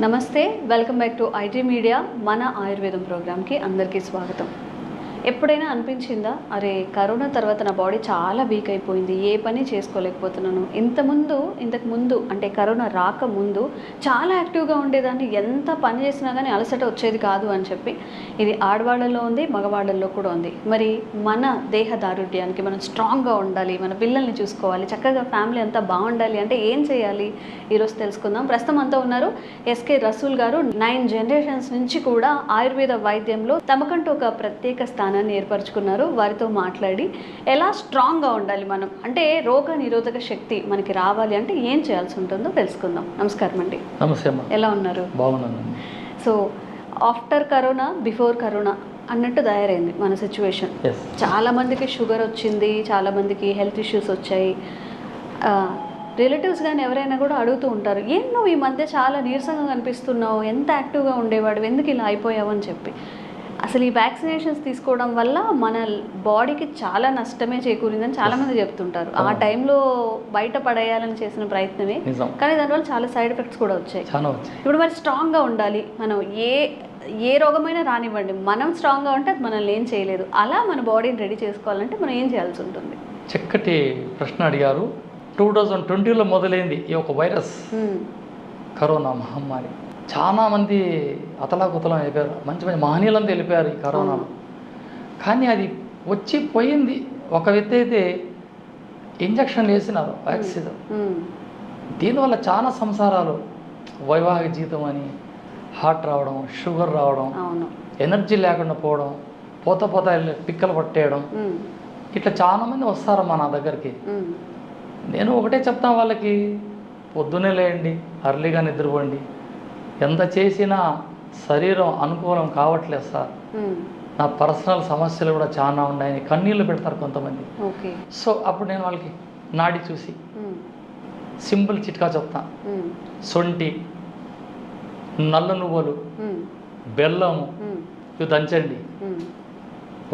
నమస్తే, welcome back to IT media. మన ఆయుర్వేదం ప్రోగ్రామ్కి అందరికీ స్వాగతం. ఎప్పుడైనా అనిపించిందా, అరే కరోనా తర్వాత నా బాడీ చాలా వీక్ అయిపోయింది, ఏ పని చేసుకోలేకపోతున్నాను. ఇంతకు ముందు అంటే కరోనా రాకముందు చాలా యాక్టివ్గా ఉండేదాన్ని, ఎంత పని చేసినా కానీ అలసట వచ్చేది కాదు అని చెప్పి. ఇది ఆడవాళ్ళలో ఉంది, మగవాళ్ళల్లో కూడా ఉంది. మరి మన దేహ దారుఢ్యానికి మనం స్ట్రాంగ్గా ఉండాలి, మన పిల్లల్ని చూసుకోవాలి, చక్కగా ఫ్యామిలీ అంతా బాగుండాలి అంటే ఏం చేయాలి ఈరోజు తెలుసుకుందాం. ప్రస్తుతం అంతా ఉన్నారు ఎస్కే రసూల్ గారు. 9 జనరేషన్స్ నుంచి కూడా ఆయుర్వేద వైద్యంలో తమకంటూ ఒక ప్రత్యేక స్థానాన్ని ఏర్పరచుకున్నారు. వారితో మాట్లాడి ఎలా స్ట్రాంగ్గా ఉండాలి మనం, అంటే రోగ నిరోధక శక్తి మనకి రావాలి అంటే ఏం చేయాల్సి ఉంటుందో తెలుసుకుందాం. నమస్కారం అండి. నమస్తే అమ్మా. ఎలా ఉన్నారు? బాగున్నాను. So after corona before corona అన్నట్టు తయారైంది మన సిచ్యువేషన్. చాలామందికి షుగర్ వచ్చింది, చాలామందికి హెల్త్ ఇష్యూస్ వచ్చాయి. రిలేటివ్స్ కానీ ఎవరైనా కూడా అడుగుతూ ఉంటారు, ఏం నువ్వు ఈ మధ్య చాలా నీరసంగా కనిపిస్తున్నావు, ఎంత యాక్టివ్గా ఉండేవాడు, ఎందుకు ఇలా అయిపోయావు అని చెప్పి. అసలు ఈ వ్యాక్సినేషన్స్ తీసుకోవడం వల్ల మన బాడీకి చాలా నష్టమే చేకూరిందని చాలామంది చెప్తుంటారు. ఆ టైంలో బయట పడేయాలని చేసిన ప్రయత్నమే, కానీ దానివల్ల చాలా సైడ్ ఎఫెక్ట్స్ కూడా వచ్చాయి. ఇప్పుడు మరి స్ట్రాంగ్గా ఉండాలి మనం, ఏ రోగమైనా రానివ్వండి, మనం స్ట్రాంగ్గా ఉంటే అది మనల్ని ఏం చేయలేదు. అలా మన బాడీని రెడీ చేసుకోవాలంటే మనం ఏం చేయాల్సి ఉంటుంది? చక్కటి ప్రశ్న అడిగారు. 2020లో మొదలైంది ఈ ఒక వైరస్, కరోనా మహమ్మారి. చాలామంది అతలాకుతలం అయిపోయారు, మంచి మంచి మహనీయులంతా వెళ్ళిపోయారు ఈ కరోనాలో. కానీ అది వచ్చి పోయింది. ఒక వ్యక్తి అయితే ఇంజక్షన్లు వేసినారు, వ్యాక్సిన్. దీనివల్ల చాలా సంసారాలు, వైవాహిక జీవితం అని, హార్ట్ రావడం, షుగర్ రావడం, ఎనర్జీ లేకుండా పోవడం, పోత పిక్కలు పట్టేయడం, ఇట్లా చాలామంది వస్తారమ్మా నా దగ్గరికి. నేను ఒకటే చెప్తాను వాళ్ళకి, పొద్దునే లేయండి, అర్లీగా నిద్రపోండి. ఎంత చేసినా శరీరం అనుకూలం కావట్లేదు సార్, నా పర్సనల్ సమస్యలు కూడా చాలా ఉన్నాయని కన్నీళ్ళు పెడతారు కొంతమంది. సో అప్పుడు నేను వాళ్ళకి నాడి చూసి సింపుల్ చిట్కా చెప్తాను. సొంటి, నల్ల నువ్వులు, బెల్లము ఇవి దంచండి.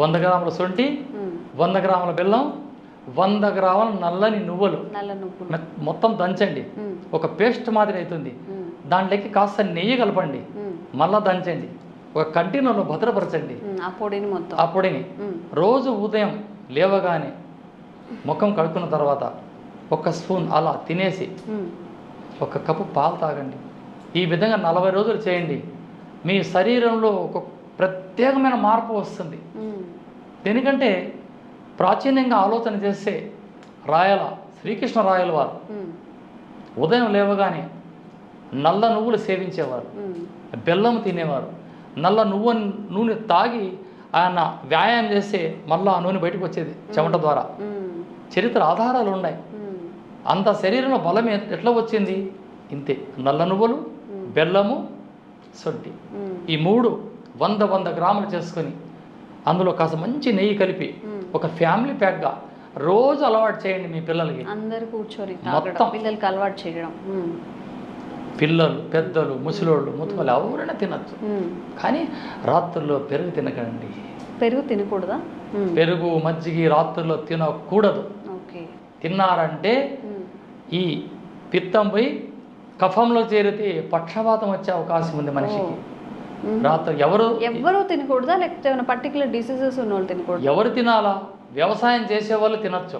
100 గ్రాముల సొంటి, 100 గ్రాముల బెల్లం, 100 గ్రాముల నల్లని నువ్వులు మొత్తం దంచండి. ఒక పేస్ట్ మాదిరి అవుతుంది. దాంట్లోకి కాస్త నెయ్యి కలపండి, మళ్ళా దంచండి, ఒక కంటైనర్లో భద్రపరచండి. ఆ పొడిని రోజు ఉదయం లేవగానే ముఖం కడుక్కున్న తర్వాత 1 స్పూన్ అలా తినేసి 1 కప్పు పాలు తాగండి. ఈ విధంగా 40 రోజులు చేయండి. మీ శరీరంలో ఒక ప్రత్యేకమైన మార్పు వస్తుంది. ఎందుకంటే ప్రాచీనంగా ఆలోచన చేస్తే శ్రీకృష్ణ రాయల వారు ఉదయం లేవగానే నల్ల నువ్వులు సేవించేవారు, బెల్లం తినేవారు, నల్ల నూనె తాగి ఆయన వ్యాయామం చేస్తే మళ్ళీ ఆ నూనె బయటకు వచ్చేది చెమట ద్వారా. చరిత్ర ఆధారాలు ఉన్నాయి. అంత శరీరంలో బలం ఎట్లా వచ్చింది? ఇంతే, నల్ల నువ్వులు, బెల్లము, సొంటి, ఈ 3 100 గ్రాములు చేసుకొని అందులో కాస్త మంచి నెయ్యి కలిపి ఒక ఫ్యామిలీ ప్యాక్గా రోజు అలవాటు చేయండి మీ పిల్లలకి. అందరు కూర్చొని మొత్తం పిల్లలకి అలవాటు చేయడం. పిల్లలు, పెద్దలు, ముసలోళ్ళు, ముతుకలు ఎవరైనా తినచ్చు. కానీ రాత్రుల్లో పెరుగు తినకండి. పెరుగు తినకూడదా? పెరుగు, మజ్జిగ రాత్రుల్లో తినకూడదు. తిన్నారంటే ఈ పిత్తం పోయి కఫంలో చేరితే పక్షవాతం వచ్చే అవకాశం ఉంది మనిషికి. రాత్రి ఎవరు తినకూడదా, లేకపోతే ఏమైనా పర్టికులర్ డిసీజెస్ ఉన్న వాళ్ళు తినకూడదు? ఎవరు తినాలా? వ్యవసాయం చేసే వాళ్ళు తినచ్చు.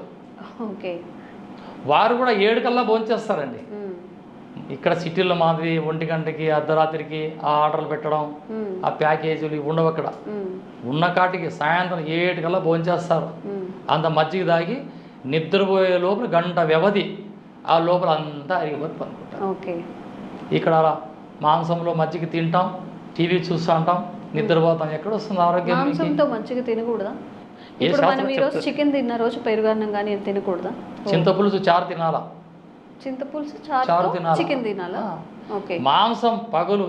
వారు కూడా 7 కల్లా భోంచేస్తారండి. ఇక్కడ సిటీలో మాదిరి 1 గంటకి అర్ధరాత్రికి ఆ ఆర్డర్లు పెట్టడం, ఆ ప్యాకేజీలు ఉండవు. అక్కడ ఉన్న కాటికి సాయంత్రం 7 కల్లా భోంచేస్తారు. అంత మజ్జిగ తాగి నిద్రపోయే లోపల గంట వ్యవధి, ఆ లోపల అంతా అరిగిపోతే పనుకుంటారు. ఇక్కడ మాంసంలో మజ్జిగ తింటాం, టీవీ చూస్తూ ఉంటాం, నిద్రపోతాం. ఎక్కడ వస్తుంది ఆరోగ్యం? మాంసంతో మజ్జిగ తినకూడదా? ఇప్పుడు మనం ఈరోజు చికెన్ తిన్న రోజు పెరుగన్నం కానీ తినకూడదా? చింతపులుసు చారు తినాలా? చింతపులుసు చారు తినాలా? చికెన్ తినాలా? మాంసం పగలు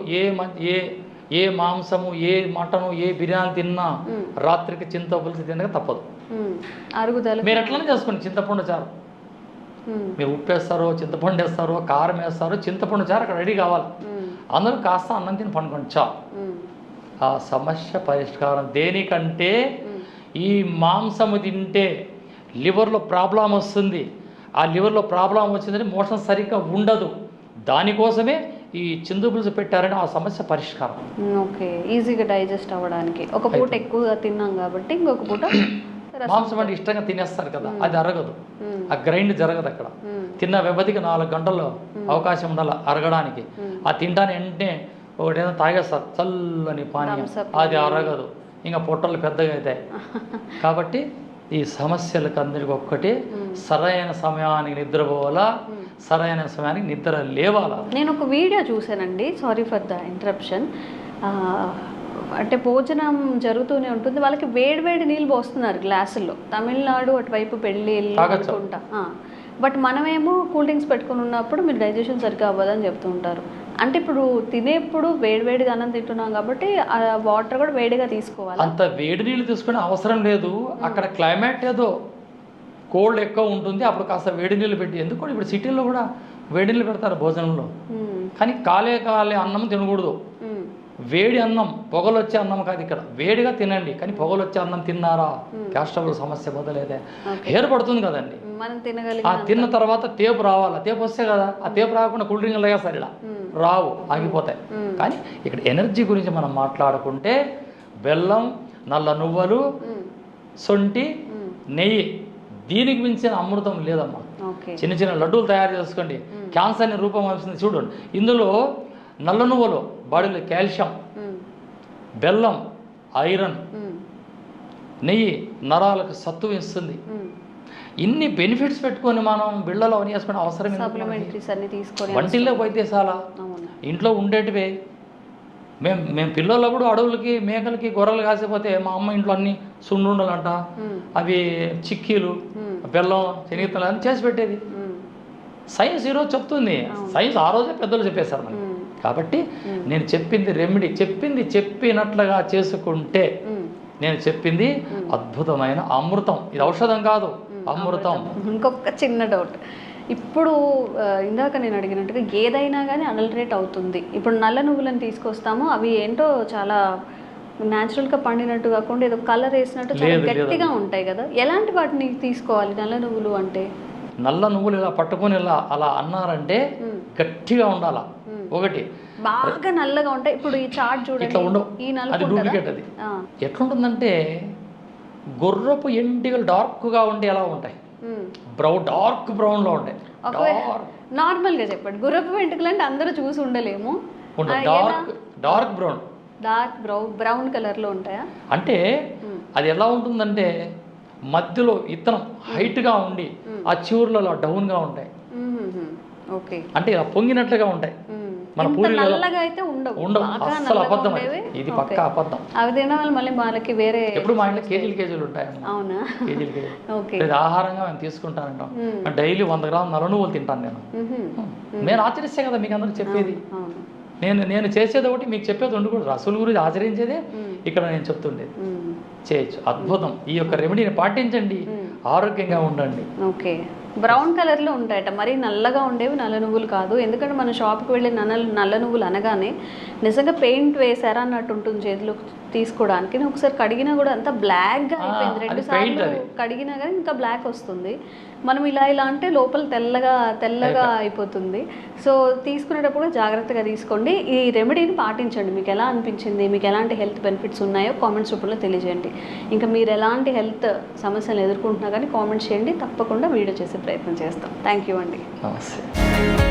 ఏ మాంసము, ఏ మటను, ఏ బిర్యానీ తిన్నా రాత్రికి చింతపులుసు తినక తప్పదు. మీరు ఎట్లనే చేసుకోండి. చింతపండు చారు మీరు ఉప్పు వేస్తారో, చింతపండు వేస్తారో, కారం వేస్తారో, చింతపండు చారు అక్కడ రెడీ కావాలి. అందరూ కాస్త అన్నం తిని పండుకోండి చాలు. ఆ సమస్య పరిష్కారం. దేనికంటే ఈ మాంసము తింటే లివర్లో ప్రాబ్లం వస్తుంది. ఆ లివర్లో ప్రాబ్లం వచ్చిందంటే మోషన్ సరిగ్గా ఉండదు. దానికోసమే ఈ చిందు పులుసు పెట్టారని ఆ సమస్య పరిష్కారం. ఓకే, ఈజీగా డైజెస్ట్ అవ్వడానికి. ఒక పూట ఎక్కువగా తిన్నాం కాబట్టి ఇంకొక పూట మాంసం అంటే ఇష్టంగా తినేస్తారు కదా, అది అరగదు, ఆ గ్రైండ్ జరగదు అక్కడ. తిన్న వ్యవధికి 4 గంటల్లో అవకాశం ఉండాలి అరగడానికి. ఆ తింటాన్ని వెంటనే ఒకటి ఏదో తాగేస్తారు చల్లని పానీయం, అది అరగదు, ఇంకా పొట్టలు పెద్దగా అవుతాయి. కాబట్టి ఈ సమస్యలకు అందరికి ఒక్కటి, సరైన సమయానికి నిద్రపోవాలా, సరైన సమయానికి నిద్ర లేవాలా. నేను ఒక వీడియో చూశానండి, సారీ ఫర్ ద ఇంటరప్షన్. అంటే భోజనం జరుగుతూనే ఉంటుంది, వాళ్ళకి వేడివేడి నీళ్ళు పోస్తున్నారు గ్లాసుల్లో. తమిళనాడు అటువైపు పెళ్ళి అనుకుంటా. బట్ మనమేమో కూల్ డ్రింక్స్ పెట్టుకుని ఉన్నప్పుడు మీరు డైజెషన్ సరిగ్గా అవ్వదని చెప్తూ ఉంటారు. అంటే ఇప్పుడు తినేప్పుడు వేడివేడిగా అన్నం తింటున్నాం కాబట్టి ఆ వాటర్ కూడా వేడిగా తీసుకోవాలి. అంత వేడి నీళ్ళు తీసుకునే అవసరం లేదు. అక్కడ క్లైమేట్ ఏదో కోల్డ్ ఎక్కువ ఉంటుంది, అప్పుడు కాస్త వేడి నీళ్ళు పెట్టి. ఎందుకంటే ఇప్పుడు సిటీలో కూడా వేడి నీళ్ళు పెడతారు భోజనంలో, కానీ కాలే అన్నం తినకూడదు. వేడి అన్నం, పొగలు వచ్చే అన్నం కాదు, ఇక్కడ వేడిగా తినండి. కానీ పొగలు వచ్చే అన్నం తిన్నారా, గ్యాస్ట్రబుల్ సమస్య మొదలైతే ఏర్పడుతుంది కదండి. మనం తినగలిగే ఆ తిన్న తర్వాత తేపు రావాలా, తేపు వస్తే కదా. ఆ తేపు రాకుండా కూల్ డ్రింక్ లేస్తారు, ఇలా రావు, ఆగిపోతాయి. కానీ ఇక్కడ ఎనర్జీ గురించి మనం మాట్లాడుకుంటే బెల్లం, నల్ల నువ్వులు, సొంటి, నెయ్యి, దీనికి మించిన అమృతం లేదమ్మా. చిన్న చిన్న లడ్డూలు తయారు చేసుకోండి, క్యాన్సర్ని రూపం వస్తుంది చూడండి. ఇందులో నల్ల నువ్వులు బాడీలో కాల్షియం, బెల్లం ఐరన్, నెయ్యి నరాలకు సత్తువ ఇస్తుంది. ఇన్ని బెనిఫిట్స్ పెట్టుకొని మనం బిళ్ళలో అని వేసుకునే అవసరం వంటిల్లో వైద్యశాల ఇంట్లో ఉండేటివే. మేము పిల్లలప్పుడు అడవులకి మేకలకి గొర్రెలు కాసిపోతే మా అమ్మ ఇంట్లో అన్ని సున్నుండలంట, అవి చిక్కీలు, బెల్లం, శనగలు అని చేసి పెట్టేది. సైన్స్ ఈరోజు చెప్తుంది, సైన్స్ ఆ రోజే పెద్దలు చెప్పేశారు మనకి. కాబట్టి నేను చెప్పింది రెమెడీ, చెప్పింది చెప్పినట్లుగా చేసుకుంటే, నేను చెప్పింది అద్భుతమైన అమృతం. ఇది ఔషధం కాదు, అమృతం. ఇంకొక చిన్న డౌట్, ఇప్పుడు ఇందాక నేను అడిగినట్టుగా ఏదైనా కానీ అడల్టరేట్ అవుతుంది. ఇప్పుడు నల్ల నువ్వులను తీసుకొస్తాము, అవి ఏంటో చాలా న్యాచురల్గా పండినట్టు కాకుండా ఏదో కలర్ వేసినట్టు చాలా గట్టిగా ఉంటాయి కదా, ఎలాంటి వాటిని తీసుకోవాలి నల్ల నువ్వులు అంటే? నల్ల నువ్వులు ఇలా పట్టుకొని అలా అన్నారంటే గట్టిగా ఉండాలా. ఒకటి బాగా నల్లగా ఉంటాయి. ఇప్పుడు ఈ చాట్ చూడండి, ఇట్లా ఉండవు, ఈ అది డూప్లికేట్. అది ఎట్లుంటుందంటే గుర్రపు ఎంటికలు డార్క్గా ఉండి ఎలా ఉంటాయి, డార్క్ బ్రౌన్లో ఉంటాయి. నార్మల్గా చెప్పండి, గుర్రపు వెంట్రుకలు అంటే అందరూ చూసి ఉండలేము. డార్క్ బ్రౌన్ కలర్లో ఉంటాయా? అంటే అది ఎలా ఉంటుందంటే మధ్యలో ఇత్తనం హైట్గా ఉండి ఆ చివర్లలో డౌన్గా ఉంటాయి. ఓకే, అంటే ఇలా పొంగినట్లుగా ఉంటాయి. మన ఉండవు, అస్సలు అబద్ధం. ఇది పక్కా అబద్ధం. అవి తినడం వల్ల మళ్ళీ వాళ్ళకి వేరే ఎప్పుడు మా ఇంట్లో కేజీలు ఉంటాయి. అవునా? కేజీలు ఆహారంగా మేము తీసుకుంటానంటాం. డైలీ 100 గ్రాములు నల్ల నువ్వులు తింటాను నేను. నేను ఆచరిస్తే కదా మీకు అందరికి చెప్పేది. నేను చేసేది ఒకటి, మీకు చెప్పేది ఉండకూడదు. రసూల్ గురించి ఆచరించేదే ఇక్కడ నేను చెప్తుండేది. చేయొచ్చు, అద్భుతం. ఈ యొక్క రెమెడీని పాటించండి, ఆరోగ్యంగా ఉండండి. ఓకే, బ్రౌన్ కలర్లో ఉంటాయట, మరీ నల్లగా ఉండేవి నల్ల నువ్వులు కాదు. ఎందుకంటే మన షాప్కి వెళ్ళి నల్ల నువ్వులు అనగానే నిజంగా పెయింట్ వేసారా అన్నట్టు ఉంటుంది చేతిలో తీసుకోవడానికి. ఒకసారి కడిగినా కూడా అంతా బ్లాక్గా అయిపోయింది. 2 సార్లు కడిగినా కానీ ఇంకా బ్లాక్ వస్తుంది. మనం ఇలా అంటే లోపల తెల్లగా అయిపోతుంది. సో తీసుకునేటప్పుడు జాగ్రత్తగా తీసుకోండి. ఈ రెమెడీని పాటించండి. మీకు ఎలా అనిపించింది, మీకు ఎలాంటి హెల్త్ బెనిఫిట్స్ ఉన్నాయో కామెంట్స్ రూపంలో తెలియజేయండి. ఇంకా మీరు ఎలాంటి హెల్త్ సమస్యలు ఎదుర్కొంటున్నా కానీ కామెంట్స్ చేయండి, తప్పకుండా వీడియో చేసే ప్రయత్నం చేస్తాం. థ్యాంక్ యూ అండి. నమస్తే.